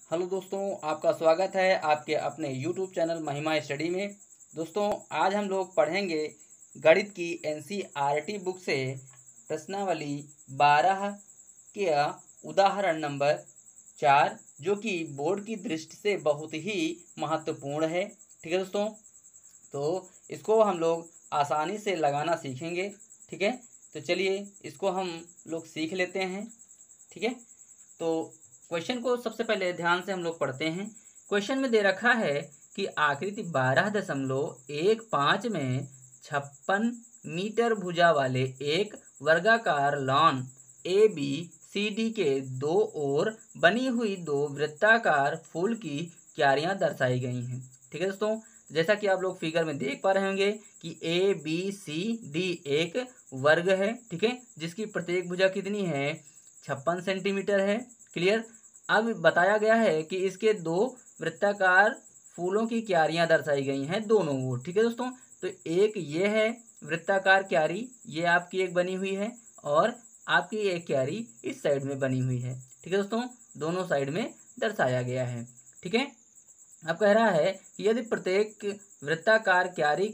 Hello दोस्तों, आपका स्वागत है आपके अपने यूट्यूब चैनल महिमा स्टडी में। दोस्तों, आज हम लोग पढ़ेंगे गणित की एनसीईआरटी बुक से प्रश्नावली 12 के उदाहरण नंबर 4, जो कि बोर्ड की दृष्टि से बहुत ही महत्वपूर्ण है। ठीक है दोस्तों, तो इसको हम लोग आसानी से लगाना सीखेंगे। ठीक है, तो चलिए इसको हम लोग सीख लेते हैं। ठीक है, तो क्वेश्चन को सबसे पहले ध्यान से हम लोग पढ़ते हैं। क्वेश्चन में दे रखा है कि आकृति 12.15 में 56 मीटर भुजा वाले एक वर्गाकार lawn A B C D के दो ओर बनी हुई दो वृत्ताकार फूल की क्यारियां दर्शाई गई हैं। ठीक है दोस्तों, जैसा कि आप लोग फिगर में देख पा रहे होंगे कि ए बी सी डी एक वर्ग है। ठीक है, जिसकी प्रत्येक भुजा कितनी है, 56 सेंटीमीटर है। क्लियर। अब बताया गया है कि इसके दो वृत्ताकार फूलों की क्यारियां दर्शाई गई हैं दोनों ओर। ठीक है दोस्तों, तो एक ये है वृत्ताकार क्यारी, ये आपकी एक बनी हुई है, और आपकी एक क्यारी इस साइड में बनी हुई है। ठीक है दोस्तों, दोनों साइड में दर्शाया गया है। ठीक है, अब कह रहा है कि यदि प्रत्येक वृत्ताकार क्यारी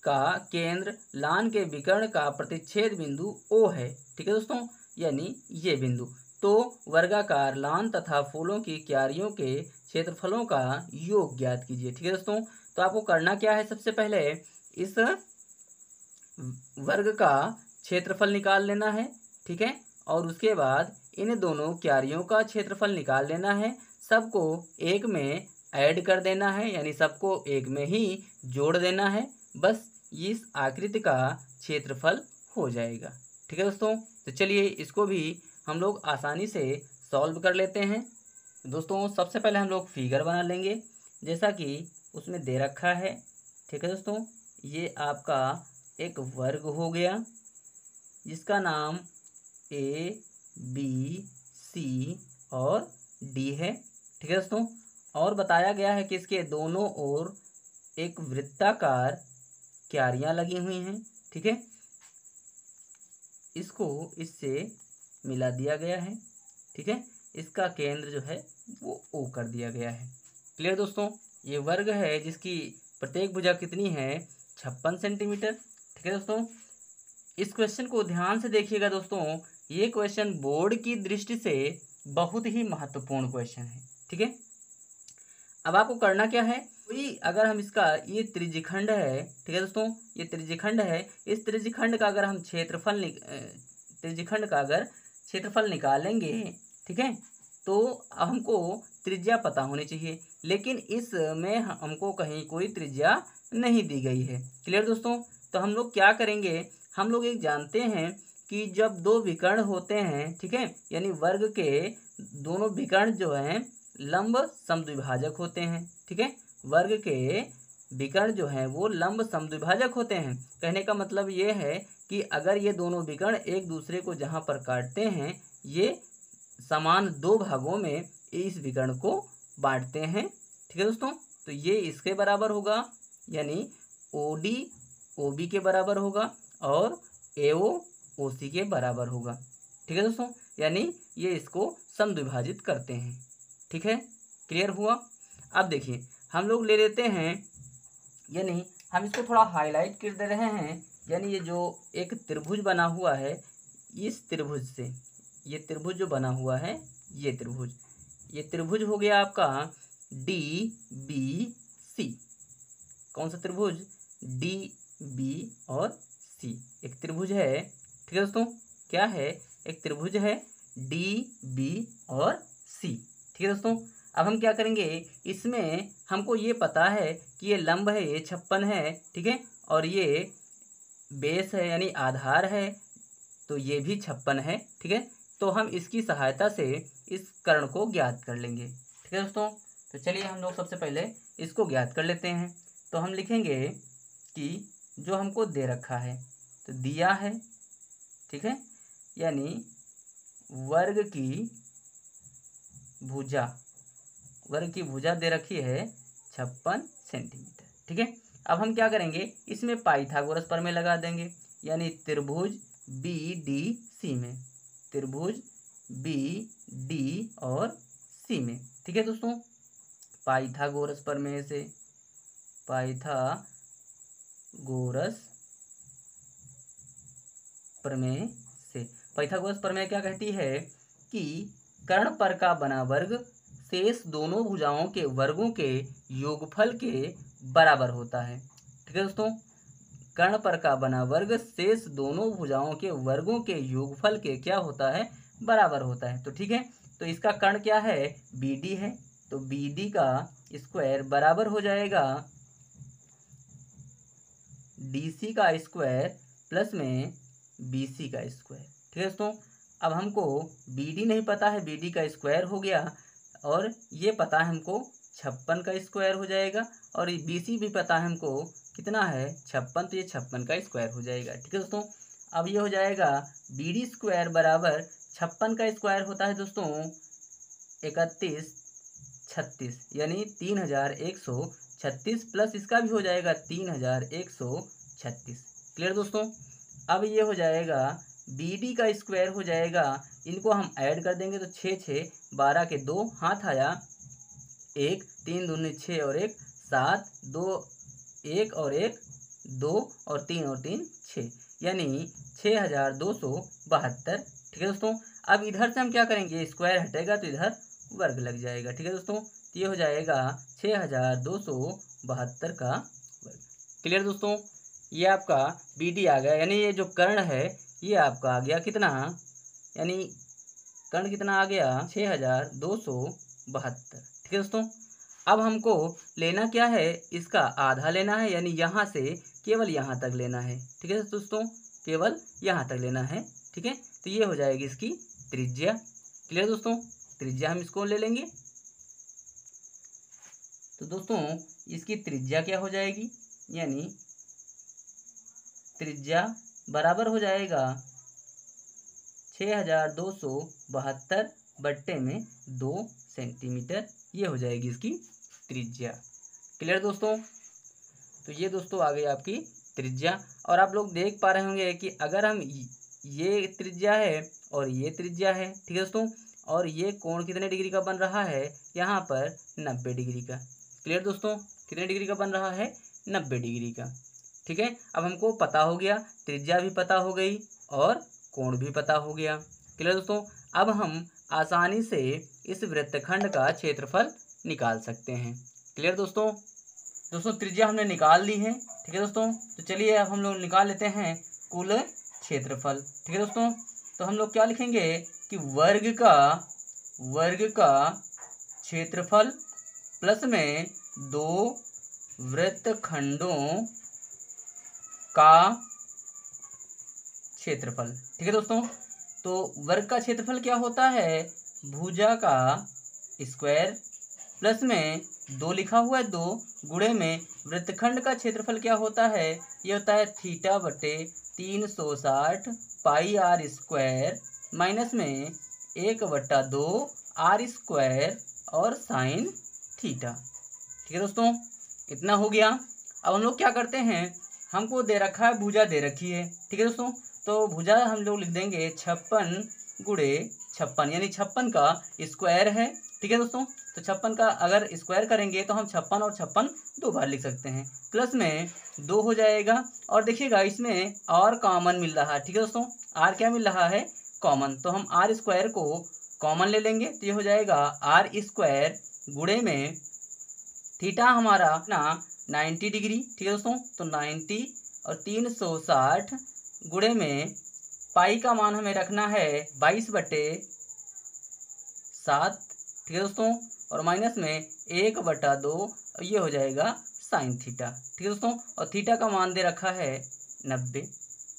का केंद्र लान के विकर्ण का प्रतिच्छेद बिंदु O है। ठीक है दोस्तों, यानी ये बिंदु, तो वर्गाकार लान तथा फूलों की क्यारियों के क्षेत्रफलों का योग ज्ञात कीजिए। ठीक है दोस्तों, तो आपको करना क्या है, सबसे पहले इस वर्ग का क्षेत्रफल निकाल लेना है। ठीक है, और उसके बाद इन दोनों क्यारियों का क्षेत्रफल निकाल लेना है। सबको एक में ऐड कर देना है, यानी सबको एक में ही जोड़ देना है। बस इस आकृति का क्षेत्रफल हो जाएगा। ठीक है दोस्तों, तो चलिए इसको भी हम लोग आसानी से सॉल्व कर लेते हैं। दोस्तों, सबसे पहले हम लोग फिगर बना लेंगे जैसा कि उसमें दे रखा है। ठीक है दोस्तों, ये आपका एक वर्ग हो गया जिसका नाम ए बी सी और डी है। ठीक है दोस्तों, और बताया गया है कि इसके दोनों ओर एक वृत्ताकार क्यारियां लगी हुई हैं। ठीक है, इसको इससे मिला दिया गया है। ठीक है, इसका केंद्र जो है वो O कर दिया गया है। क्लियर दोस्तों, ये वर्ग है जिसकी प्रत्येक भुजा कितनी है, 56 सेंटीमीटर। ठीक है दोस्तों, इस क्वेश्चन को ध्यान से देखिएगा दोस्तों, ये क्वेश्चन बोर्ड की दृष्टि से बहुत ही महत्वपूर्ण क्वेश्चन है। ठीक है, अब आपको करना क्या है, कोई अगर हम इसका ये त्रिज्यखंड है। ठीक है दोस्तों, ये त्रिज्यखंड है, इस त्रिज्यखंड का अगर हम त्रिज्यखंड का अगर क्षेत्रफल निकालेंगे, ठीक है, तो हमको त्रिज्या पता होनी चाहिए, लेकिन इसमें हमको कहीं कोई त्रिज्या नहीं दी गई है। क्लियर दोस्तों, तो हम लोग क्या करेंगे, हम लोग एक जानते हैं कि जब दो विकर्ण होते हैं, ठीक है, यानी वर्ग के दोनों विकर्ण जो हैं लंब समद्विभाजक होते हैं। ठीक है, वर्ग के विकर्ण जो हैं वो लंब समद्विभाजक होते हैं। कहने का मतलब ये है कि अगर ये दोनों विकर्ण एक दूसरे को जहाँ पर काटते हैं, ये समान दो भागों में इस विकर्ण को बांटते हैं। ठीक है दोस्तों, तो ये इसके बराबर होगा, यानी OD OB के बराबर होगा और AO OC के बराबर होगा। ठीक है दोस्तों, यानी ये इसको समद्विभाजित करते हैं। ठीक है, क्लियर हुआ। अब देखिए हम लोग ले लेते हैं, यानी हम इसको थोड़ा हाईलाइट कर दे रहे हैं, यानी ये जो एक त्रिभुज बना हुआ है, इस त्रिभुज से ये त्रिभुज जो बना हुआ है, ये त्रिभुज हो गया आपका DBC। कौन सा त्रिभुज, DB और C एक त्रिभुज है। ठीक है दोस्तों, क्या है, एक त्रिभुज है DB और C। ठीक है दोस्तों, अब हम क्या करेंगे, इसमें हमको ये पता है कि ये लंब है, ये 56 है। ठीक है, और ये बेस है यानी आधार है, तो ये भी 56 है। ठीक है, तो हम इसकी सहायता से इस कर्ण को ज्ञात कर लेंगे। ठीक है दोस्तों, तो चलिए हम लोग सबसे पहले इसको ज्ञात कर लेते हैं। तो हम लिखेंगे कि जो हमको दे रखा है, तो दिया है, ठीक है, यानी वर्ग की भुजा दे रखी है 56 सेंटीमीटर। ठीक है, अब हम क्या करेंगे, इसमें पाइथागोरस प्रमेय लगा देंगे, यानी त्रिभुज BDC में त्रिभुज BD और सी में। ठीक है दोस्तों, पाइथागोरस प्रमेय से, पाइथागोरस प्रमेय से, पाइथागोरस प्रमेय क्या कहती है कि कर्ण पर का बना वर्ग शेष दोनों भुजाओं के वर्गों के योगफल के बराबर होता है। ठीक है दोस्तों, कर्ण पर का बना वर्ग शेष दोनों भुजाओं के वर्गों के योगफल के क्या होता है, बराबर होता है। तो ठीक है, तो इसका कर्ण क्या है, BD है, तो BD का स्क्वायर बराबर हो जाएगा DC का स्क्वायर प्लस में BC का स्क्वायर। ठीक है दोस्तों, अब हमको BD नहीं पता है, BD का स्क्वायर हो गया, और ये पता है हमको 56 का स्क्वायर हो जाएगा, और BC भी पता है हमको कितना है 56, तो ये 56 का स्क्वायर हो जाएगा। ठीक है दोस्तों, अब ये हो जाएगा BD स्क्वायर बराबर 56 का स्क्वायर होता है दोस्तों 3136, यानी 3136 प्लस इसका भी हो जाएगा 3136। क्लियर दोस्तों, अब ये हो जाएगा BD का स्क्वायर हो जाएगा, इनको हम ऐड कर देंगे तो 6 6 12 के 2 हाथ आया 1, 3 दूनी 6 और 1 7, 2 1 और 1 2 और 3 और 3 6, यानी 6272। ठीक है दोस्तों, अब इधर से हम क्या करेंगे, स्क्वायर हटेगा तो इधर वर्ग लग जाएगा। ठीक है दोस्तों, तो ये हो जाएगा 6272 का वर्ग। क्लियर दोस्तों, ये आपका BD आ गया, यानी ये जो कर्ण है ये आपका आ गया कितना, यानी कर्ण कितना आ गया 6272। ठीक है दोस्तों, अब हमको लेना क्या है, इसका आधा लेना है, यानी यहाँ से केवल यहाँ तक लेना है। ठीक है दोस्तों, केवल यहाँ तक लेना है। ठीक है, तो ये हो जाएगी इसकी त्रिज्या। क्लियर दोस्तों, त्रिज्या हम इसको ले लेंगे, तो दोस्तों इसकी त्रिज्या क्या हो जाएगी, यानी त्रिज्या बराबर हो जाएगा 6272 बट्टे में 2 सेंटीमीटर, ये हो जाएगी इसकी त्रिज्या। क्लियर दोस्तों, तो ये दोस्तों आ गई आपकी त्रिज्या। और आप लोग देख पा रहे होंगे कि अगर हम ये त्रिज्या है और ये त्रिज्या है, ठीक है दोस्तों, और ये कोण कितने डिग्री का बन रहा है, यहाँ पर 90 डिग्री का। क्लियर दोस्तों, कितने डिग्री का बन रहा है, 90 डिग्री का। ठीक है, अब हमको पता हो गया, त्रिज्या भी पता हो गई और कोण भी पता हो गया। क्लियर दोस्तों, अब हम आसानी से इस वृत्तखंड का क्षेत्रफल निकाल सकते हैं। क्लियर दोस्तों, त्रिज्या हमने निकाल ली है। ठीक है दोस्तों, तो चलिए अब हम लोग निकाल लेते हैं कुल क्षेत्रफल। ठीक है दोस्तों, तो हम लोग क्या लिखेंगे कि वर्ग का क्षेत्रफल प्लस में 2 वृत्तखंडों का क्षेत्रफल। ठीक है दोस्तों, तो वर्ग का क्षेत्रफल क्या होता है, भुजा का स्क्वायर प्लस में 2 लिखा हुआ है 2 गुणे में वृत्तखंड का क्षेत्रफल क्या होता है, ये होता है थीटा बटे 360 पाई r स्क्वायर माइनस में 1/2 r स्क्वायर और साइन थीटा। ठीक है दोस्तों, इतना हो गया। अब हम लोग क्या करते हैं, हमको दे रखा है भुजा दे रखी है। ठीक है दोस्तों, तो भुजा हम लोग लिख देंगे 56 गुणे 56, यानी 56 का स्क्वायर है। ठीक है दोस्तों, तो 56 का अगर स्क्वायर करेंगे तो हम 56 और 56 दो बार लिख सकते हैं, प्लस में 2 हो जाएगा। और देखिएगा इसमें और कॉमन मिल रहा है। ठीक है दोस्तों, आर क्या मिल रहा है, कॉमन, तो हम आर स्क्वायर को कॉमन ले लेंगे, तो ये हो जाएगा आर स्क्वायर गुणे में थीटा हमारा ना 90 डिग्री। ठीक है दोस्तों, तो 90 और 360 गुणे में पाई का मान हमें रखना है 22/7। ठीक है दोस्तों, और माइनस में 1/2, और ये हो जाएगा साइन थीटा। ठीक है दोस्तों, और थीटा का मान दे रखा है 90।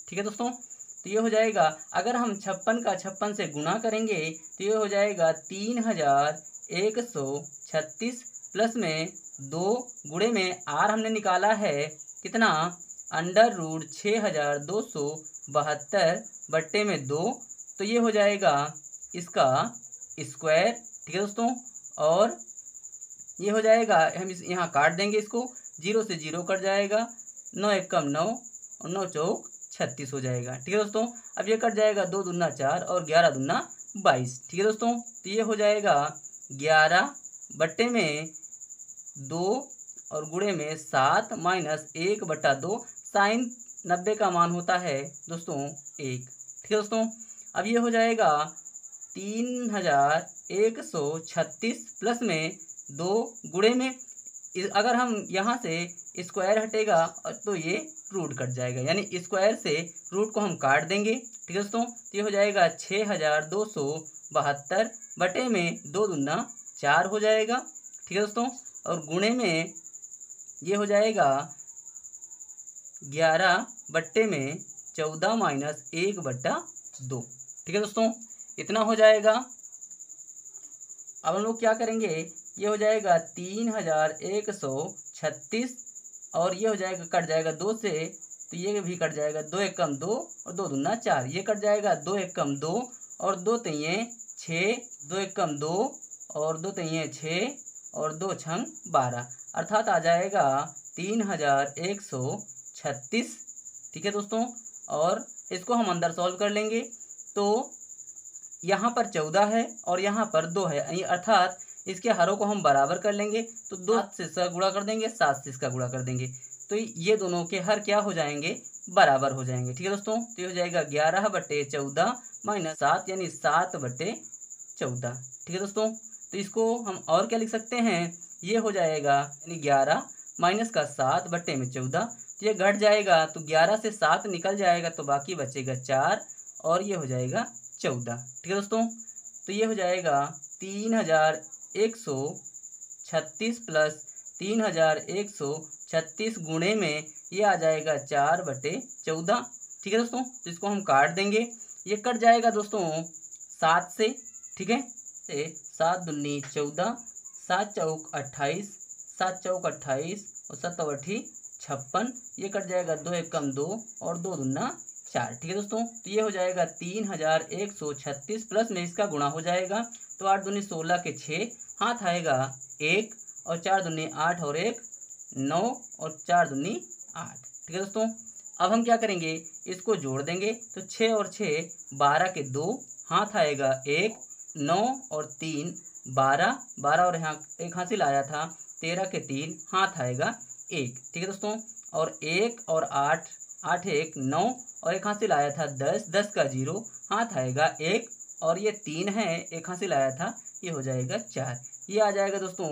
ठीक है दोस्तों, तो ये हो जाएगा, अगर हम 56 का 56 से गुणा करेंगे तो ये हो जाएगा 3136 प्लस में 2 गुणे में आर हमने निकाला है कितना, √ 6272 बट्टे में 2, तो ये हो जाएगा इसका स्क्वायर। ठीक है दोस्तों, और ये हो जाएगा, हम इस यहाँ काट देंगे इसको, 0 से 0 कट जाएगा, 9 × 1 = 9 और 9 × 4 = 36 हो जाएगा। ठीक है दोस्तों, अब ये कट जाएगा 2 दूना 4 और 11 दूना 22। ठीक है दोस्तों, तो ये हो जाएगा 11/2 और गुणे में 7 माइनस 1/2। साइन 90 का मान होता है दोस्तों 1। ठीक है दोस्तों, अब ये हो जाएगा 3136 प्लस में 2 गुणे में, अगर हम यहाँ से स्क्वायर हटेगा तो ये रूट कट जाएगा, यानी स्क्वायर से रूट को हम काट देंगे। ठीक है दोस्तों, तो ये हो जाएगा 6272 बटे में 2 दूना 4 हो जाएगा। ठीक है दोस्तों, और गुणे में ये हो जाएगा 11/14 माइनस 1/2। ठीक है दोस्तों, इतना हो जाएगा। अब हम लोग क्या करेंगे, ये हो जाएगा 3136 और ये हो जाएगा कट जाएगा 2 से, तो ये भी कट जाएगा, 2 एकम 2 और 2 दूना 4, ये कट जाएगा 2 एकम 2 और 2 तिये 6, 2 एकम 2 और 2 तिये 6 और 2 छंग 12, अर्थात आ जाएगा 3136। ठीक है दोस्तों, और इसको हम अंदर सॉल्व कर लेंगे तो यहाँ पर 14 है और यहाँ पर 2 है, अर्थात इसके हरों को हम बराबर कर लेंगे, तो 2 से इसका गुणा कर देंगे, 7 से इसका गुणा कर देंगे, तो ये दोनों के हर क्या हो जाएंगे, बराबर हो जाएंगे। ठीक है दोस्तों, तो ये हो जाएगा 11/14 माइनस 7 यानी 7/14। ठीक है दोस्तों, तो इसको हम और क्या लिख सकते हैं, ये हो जाएगा यानी 11 माइनस का 7/14, तो ये घट जाएगा, तो 11 से 7 निकल जाएगा तो बाकी बचेगा 4 और ये हो जाएगा 14। ठीक है दोस्तों, तो ये हो जाएगा 3136 प्लस 3136 गुणे में ये आ जाएगा 4/14। ठीक है दोस्तों, तो इसको हम काट देंगे, ये कट जाएगा दोस्तों 7 से। ठीक है, से 7 दूनी 14, 7 चौक 28, 7 चौक 28 और 7 अठी 56, ये कट जाएगा 2 एकम 2 और 2 दूना 4। ठीक है दोस्तों, तो ये हो जाएगा 3136 प्लस में इसका गुणा हो जाएगा, तो 8 दूनी 16 के 6, हाथ आएगा 1 और 4 दूनी 8 और 1 9 और 4 दूनी 8। ठीक है दोस्तों, अब हम क्या करेंगे, इसको जोड़ देंगे, तो 6 और 6 12 के 2, हाथ आएगा 1 9 और 3 12 12 और यहाँ एक हासिल आया था 13 के 3, हाथ आएगा 1। ठीक है दोस्तों, और 1 और 8 8 1 9 और एक हासिल आया था 10 10 का 0, हाथ आएगा 1 और ये 3 है, एक हासिल आया था, ये हो जाएगा 4। ये आ जाएगा दोस्तों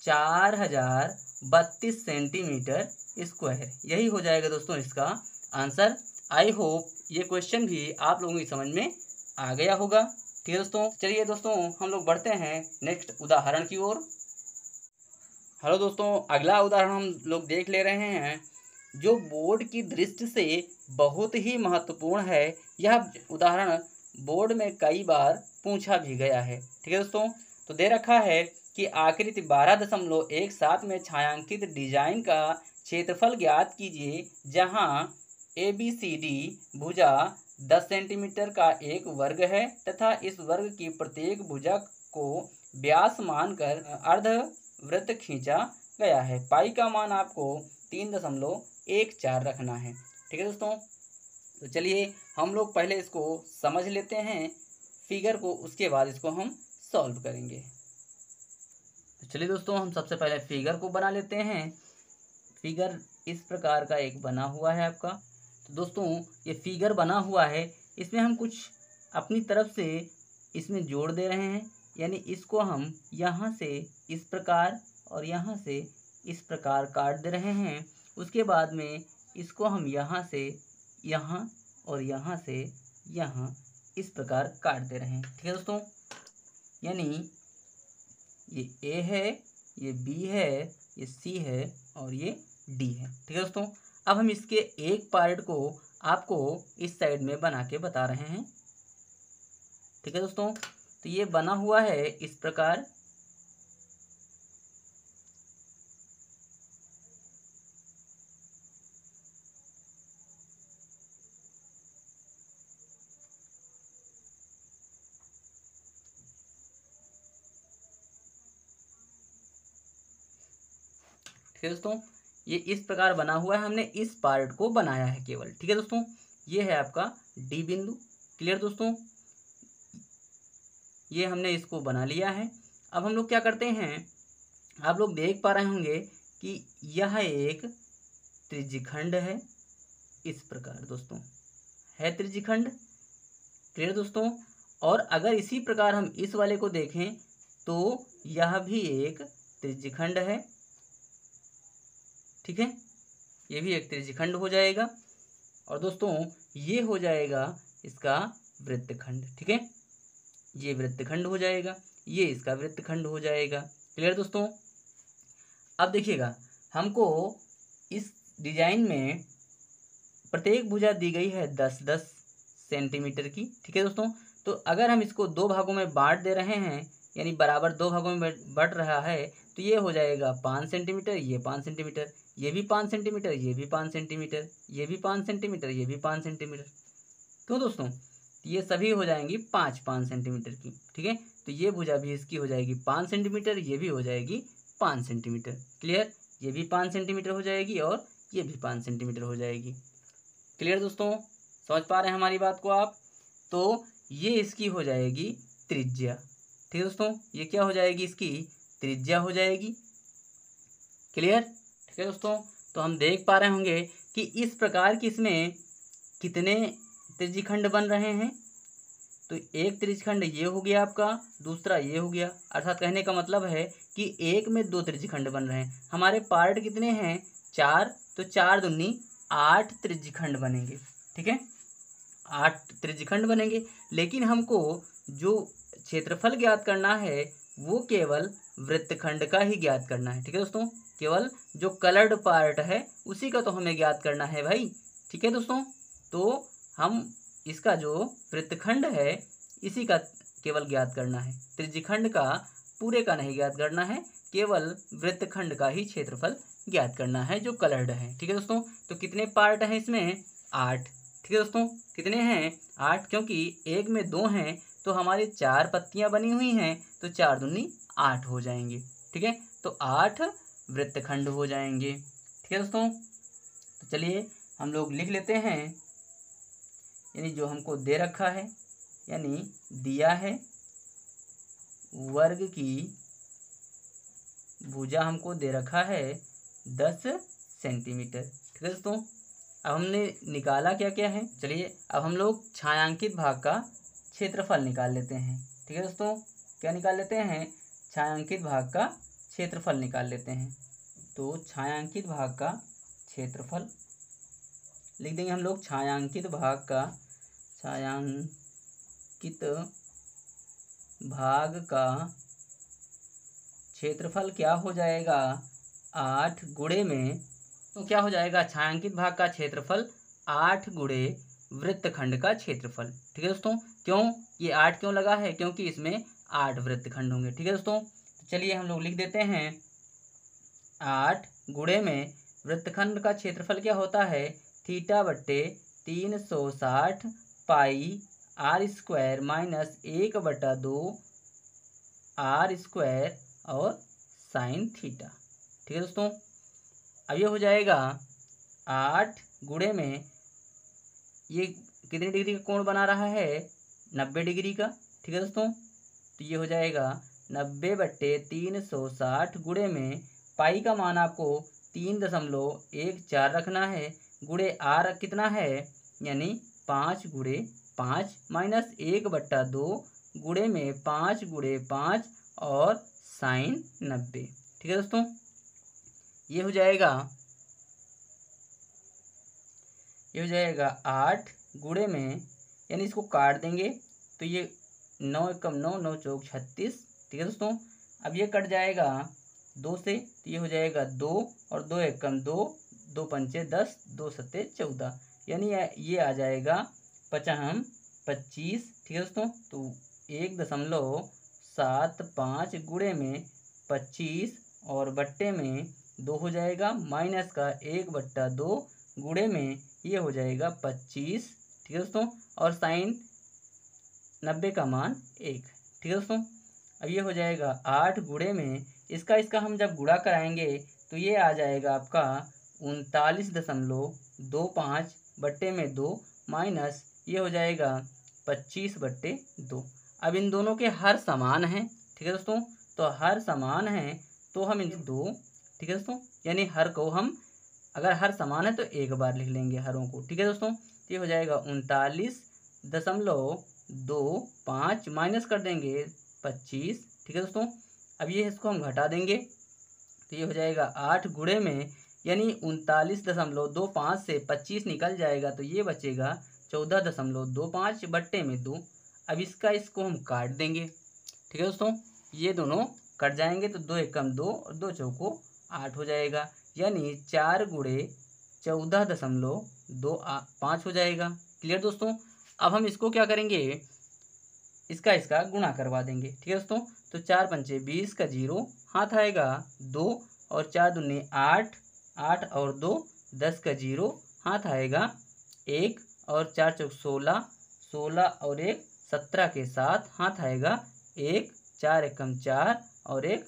4032 सेंटीमीटर स्क्वायर। यही हो जाएगा दोस्तों इसका आंसर। आई होप ये क्वेश्चन भी आप लोगों की समझ में आ गया होगा। ठीक है दोस्तों, चलिए दोस्तों हम लोग बढ़ते हैं नेक्स्ट उदाहरण की ओर। हेलो दोस्तों, अगला उदाहरण हम लोग देख ले रहे हैं जो बोर्ड की दृष्टि से बहुत ही महत्वपूर्ण है। यह उदाहरण बोर्ड में कई बार पूछा भी गया है। ठीक है दोस्तों, तो दे रखा है कि आकृति 12.17 में छायांकित डिजाइन का क्षेत्रफल ज्ञात कीजिए, जहां ABCD भुजा 10 सेंटीमीटर का एक वर्ग है तथा इस वर्ग की प्रत्येक भुजा को व्यास मानकर अर्धवृत्त खींचा गया है। पाई का मान आपको 3.14 रखना है। ठीक है दोस्तों, तो चलिए हम लोग पहले इसको समझ लेते हैं फिगर को, उसके बाद इसको हम सॉल्व करेंगे। तो चलिए दोस्तों हम सबसे पहले फिगर को बना लेते हैं। फिगर इस प्रकार का एक बना हुआ है आपका। तो दोस्तों ये फिगर बना हुआ है, इसमें हम कुछ अपनी तरफ से इसमें जोड़ दे रहे हैं, यानी इसको हम यहाँ से इस प्रकार और यहाँ से इस प्रकार काट दे रहे हैं। उसके बाद में इसको हम यहाँ से यहाँ और यहाँ से यहाँ इस प्रकार काट दे रहे हैं। ठीक है दोस्तों, यानी ये A है, ये B है, ये C है और ये D है। ठीक है दोस्तों, अब हम इसके एक पार्ट को आपको इस साइड में बना के बता रहे हैं। ठीक है दोस्तों, तो ये बना हुआ है इस प्रकार। ठीक है दोस्तों, ये इस प्रकार बना हुआ है, हमने इस पार्ट को बनाया है केवल। ठीक है दोस्तों, ये है आपका डी बिंदु। क्लियर दोस्तों, ये हमने इसको बना लिया है। अब हम लोग क्या करते हैं, आप लोग देख पा रहे होंगे कि यह एक त्रिज्यखंड है, इस प्रकार दोस्तों है त्रिज्यखंड। क्लियर दोस्तों। और अगर इसी प्रकार हम इस वाले को देखें तो यह भी एक त्रिज्यखंड है, ठीक है, ये भी एक त्रिज्यखंड हो जाएगा। और दोस्तों ये हो जाएगा इसका वृत्तखंड, ठीक है, ये वृत्तखंड हो जाएगा, ये इसका वृत्तखंड हो जाएगा। क्लियर दोस्तों। अब देखिएगा, हमको इस डिजाइन में प्रत्येक भुजा दी गई है 10-10 सेंटीमीटर की, ठीक है दोस्तों। तो अगर हम इसको दो भागों में बांट दे रहे हैं, यानी बराबर दो भागों में बट रहा है, तो ये हो जाएगा 5 सेंटीमीटर, ये 5 सेंटीमीटर, ये भी 5 सेंटीमीटर, ये भी 5 सेंटीमीटर, ये भी 5 सेंटीमीटर, ये भी 5 सेंटीमीटर। तो दोस्तों ये सभी हो जाएंगी 5-5 सेंटीमीटर की, ठीक है। तो ये भुजा भी इसकी हो जाएगी 5 सेंटीमीटर, ये भी हो जाएगी 5 सेंटीमीटर। क्लियर, ये भी 5 सेंटीमीटर हो जाएगी और ये भी 5 सेंटीमीटर हो जाएगी। क्लियर दोस्तों, समझ पा रहे हैं हमारी बात को आप। तो ये इसकी हो जाएगी त्रिज्या, ठीक है दोस्तों, ये क्या हो जाएगी, इसकी त्रिज्या हो जाएगी। क्लियर, ठीक है दोस्तों। तो हम देख पा रहे होंगे कि इस प्रकार की इसमें कितने त्रिज्यखंड बन रहे हैं। तो एक त्रिज्यखंड ये हो गया आपका, दूसरा ये हो गया, अर्थात कहने का मतलब है कि एक में 2 त्रिज्यखंड बन रहे हैं। हमारे पार्ट कितने हैं, 4, तो 4 दूनी 8 त्रिज्यखंड बनेंगे, ठीक है, 8 त्रिज्यखंड बनेंगे। लेकिन हमको जो क्षेत्रफल ज्ञात करना है वो केवल वृत्तखंड का ही ज्ञात करना है, ठीक है दोस्तों, केवल जो कलर्ड पार्ट है उसी का तो हमें ज्ञात करना है भाई, ठीक है दोस्तों। तो हम इसका जो वृत्तखंड है इसी का केवल ज्ञात करना है, त्रिज्यखंड का पूरे का नहीं ज्ञात करना है, केवल वृत्तखंड का ही क्षेत्रफल ज्ञात करना है जो कलर्ड है, ठीक है दोस्तों। तो कितने पार्ट हैं इसमें, 8, ठीक है दोस्तों, कितने हैं, 8, क्योंकि एक में 2 हैं तो हमारी 4 पत्तियां बनी हुई हैं, तो 4 दूनी 8 हो जाएंगे, ठीक है। तो 8 वृत्तखंड हो जाएंगे, ठीक है दोस्तों। तो चलिए हम लोग लिख लेते हैं, यानी जो हमको दे रखा है, यानी दिया है वर्ग की भुजा हमको दे रखा है 10 सेंटीमीटर, ठीक है दोस्तों। अब हमने निकाला क्या क्या है, चलिए अब हम लोग छायांकित भाग का क्षेत्रफल निकाल लेते हैं, ठीक है दोस्तों। क्या निकाल लेते हैं, छायांकित भाग का क्षेत्रफल निकाल लेते हैं। तो छायांकित भाग का क्षेत्रफल लिख देंगे हम लोग, छायांकित भाग का क्षेत्रफल क्या हो जाएगा, 8 गुणे में, तो क्या हो जाएगा, छायांकित भाग का क्षेत्रफल 8 गुणे वृत्तखंड का क्षेत्रफल, ठीक है दोस्तों। क्यों ये 8 क्यों लगा है, क्योंकि इसमें 8 वृत्तखंड होंगे, ठीक है दोस्तों। तो चलिए हम लोग लिख देते हैं 8 गुणे में वृत्तखंड का क्षेत्रफल क्या होता है, θ/360 पाई r² माइनस 1/2 r² और साइन थीटा, ठीक है दोस्तों। अब ये हो जाएगा 8 गुणे में, ये कितनी डिग्री का कोण बना रहा है, 90 डिग्री का, ठीक है दोस्तों। तो ये हो जाएगा 90/360 गुणे में पाई का मान आपको 3.14 रखना है, गुणे आर कितना है, यानी 5 गुणे 5 माइनस 1/2 गुणे में 5 गुणे 5 और साइन 90, ठीक है दोस्तों। ये हो जाएगा 8 गुणे में, यानी इसको काट देंगे तो ये 9 एकम 9, 9 चौक 36, ठीक है दोस्तों। अब ये कट जाएगा 2 से, तो ये हो जाएगा 2 और 2 एकम 2, 2 पंचे 10, 2 सत्ते 14, यानी ये आ जाएगा 25, ठीक है दोस्तों। तो 1.75 गुणे में 25 और बट्टे में 2 हो जाएगा, माइनस का 1/2 गुणे में ये हो जाएगा 25, ठीक है दोस्तों, और साइन 90 का मान 1, ठीक है दोस्तों। अब ये हो जाएगा 8 गुणे में, इसका हम जब गुणा कराएंगे तो ये आ जाएगा आपका 39.25 बट्टे में 2 माइनस ये हो जाएगा 25/2। अब इन दोनों के हर समान हैं, ठीक है दोस्तों, तो हर समान है तो हम इन दो, ठीक है दोस्तों, यानी हर को हम अगर हर समान है तो एक बार लिख लेंगे हरों को, ठीक है दोस्तों। तो ये हो जाएगा 39.25 माइनस कर देंगे 25, ठीक है दोस्तों। अब ये इसको हम घटा देंगे तो ये हो जाएगा 8 गुणे में, यानी 39.25 से 25 निकल जाएगा तो ये बचेगा 14.25 बट्टे में 2। अब इसको हम काट देंगे, ठीक है दोस्तों। ये दोनों कट जाएंगे तो 2 एकम 2 और 2 चौको 8 हो जाएगा, यानी 4 गुणे 14.25 हो जाएगा। क्लियर दोस्तों। अब हम इसको क्या करेंगे, इसका गुणा करवा देंगे, ठीक है दोस्तों। तो 4 पंचे 20 का 0 हाथ आएगा 2 और 4 दूनी 8, 8 और 2 10 का 0 हाथ आएगा 1 और 4 चौक 16, 16 और 1 17 के साथ हाथ आएगा 1, 4 एकम 4 और 1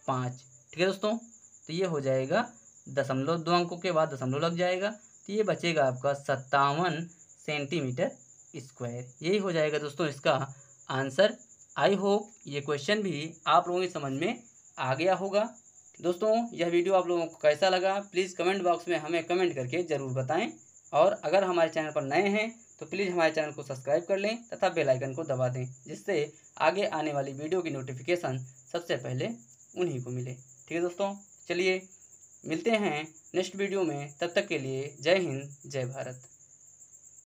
5, ठीक है दोस्तों। तो ये हो जाएगा दशमलव, 2 अंकों के बाद दशमलव लग जाएगा तो ये बचेगा आपका 57 सेंटीमीटर स्क्वायर। यही हो जाएगा दोस्तों इसका आंसर। आई होप ये क्वेश्चन भी आप लोगों की समझ में आ गया होगा। दोस्तों यह वीडियो आप लोगों को कैसा लगा प्लीज़ कमेंट बॉक्स में हमें कमेंट करके ज़रूर बताएं, और अगर हमारे चैनल पर नए हैं तो प्लीज़ हमारे चैनल को सब्सक्राइब कर लें तथा बेल आइकन को दबा दें, जिससे आगे आने वाली वीडियो की नोटिफिकेशन सबसे पहले उन्हीं को मिले। ठीक है दोस्तों, चलिए मिलते हैं नेक्स्ट वीडियो में, तब तक के लिए जय हिंद जय भारत।